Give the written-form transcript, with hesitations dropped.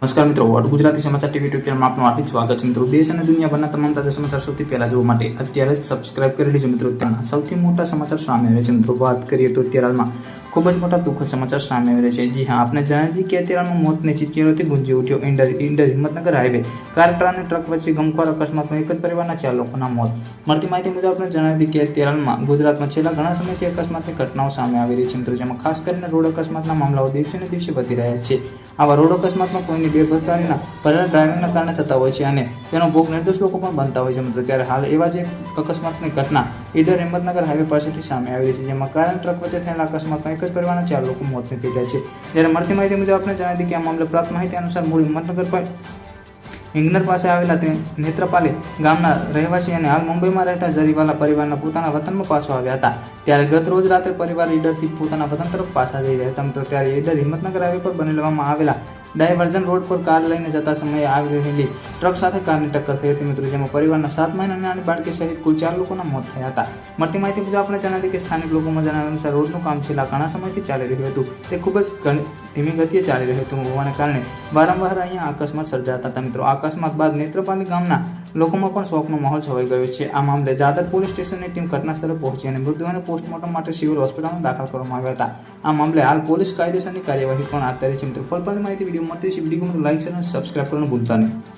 નમસ્કાર મિત્રો, વોટ ગુજરાતી સમાચાર ટીવી યુટ્યુબ ચેનલમાં આપનું હાર્દિક સ્વાગત છે મિત્રો। દેશ અને દુનિયાભરના તમામ તાજા સમાચાર સૌથી પહેલા જોવા માટે અત્યારે જ સબસ્ક્રાઇબ કરી લેજો મિત્રો। ત્યાંના સૌથી મોટા સમાચાર સામે આવ્યા છે મિત્રો। વાત કરીએ તો અત્યારે હાલમાં ખૂબ જ મોટા દુઃખદ સમાચાર સામે આવ્યા છે। જી હા, આપને જણાવી દઈએ કે અત્યારે હાલમાં મોતની ચીચીઓથી ગુંજી ઉઠ્યો ઈડર હિંમતનગર હાઈવે કાર અને ટ્રક વચ્ચે ગમખ્વાર અકસ્માતમાં એક જ પરિવારના 4 લોકોના મોત। મળતી માહિતી મુજબ આપણે જણાવી દઈએ કે અત્યારે હાલમાં ગુજરાતમાં છેલ્લા ઘણા સમયથી અકસ્માતની ઘટનાઓ સામે આવી રહી છે મિત્રો। જેમાં ખાસ કરીને રોડ અકસ્માતના મામલાઓ દિવસે ને દિવસે વધી રહ્યા છે। આવા રોડ અકસ્માતમાં કોઈની બેદરકારીના ભરેલા ડ્રાઇવિંગના કારણે થતા હોય છે અને તેનો ભોગ નિર્દોષ લોકો પણ બનતા હોય છે મિત્રો। ત્યારે હાલ એવા જ એક અકસ્માતની ઘટના ઈડર હિંમતનગર હાઈવે પાસેથી સામે આવી રહી છે। જેમાં કાર અને ટ્રક વચ્ચે થયેલા અકસ્માતમાં એક જ પરિવારના 4 લોકો મોતને ભેટ્યા છે। જ્યારે મળતી માહિતી મુજબ આપણે જણાવી દઈએ કે આ મામલે પ્રાપ્ત માહિતી અનુસાર મૂળ હિંમતનગર પર હિંગનર પાસે આવેલા તે નેત્રપાલી ગામના રહેવાસી અને હાલ મુંબઈમાં રહેતા જરીવાલા પરિવારના પોતાના વતનમાં પાછો આવ્યા હતા। ત્યારે ગત રોજ રાત્રે પરિવાર ઈડરથી પોતાના વતન તરફ પાછા જઈ રહ્યા હતા મિત્રો। ત્યારે ઈડર હિંમતનગર હાઈવે પર બનાવવામાં આવેલા ડાયવર્ઝન રોડ પર કાર લઈને જતા સમયે આવી રહેલી ટ્રક સાથે કારની ટક્કર થઈ હતી મિત્રો। જેમાં પરિવારના 7 મહિનાની નાની બાળકી સહિત કુલ 4 લોકોના મોત થયા હતા। મળતી માહિતી મુજબ આપણે જણાવી કે સ્થાનિક લોકોમાં જણાવ્યા અનુસાર રોડનું કામ છેલ્લા ઘણા સમયથી ચાલી રહ્યું હતું। તે ખૂબ જ ધીમી ગતિએ ચાલી રહ્યું હતું હોવાને કારણે વારંવાર અહીંયા અકસ્માત સર્જાતા હતા મિત્રો। આ અકસ્માત બાદ નેત્રપાલી ગામના લોકોમાં પણ શોકનો માહોલ છવાઈ ગયો છે। આ મામલે દાદર પોલીસ સ્ટેશનની ટીમ ઘટના સ્થળે પહોંચી અને મૃતદેહોને પોસ્ટમોર્ટમ માટે સિવિલ હોસ્પિટલમાં દાખલ કરવામાં આવ્યા હતા। આ મામલે હાલ પોલીસ કાયદેસરની કાર્યવાહી પણ હાથ ધરી છે મિત્રો। પલપલની માહિતી વિડીયો મળતી છે, વિડીયો લાઈક અને સબસ્ક્રાઇબ કરવાનું ભૂલતા નહીં।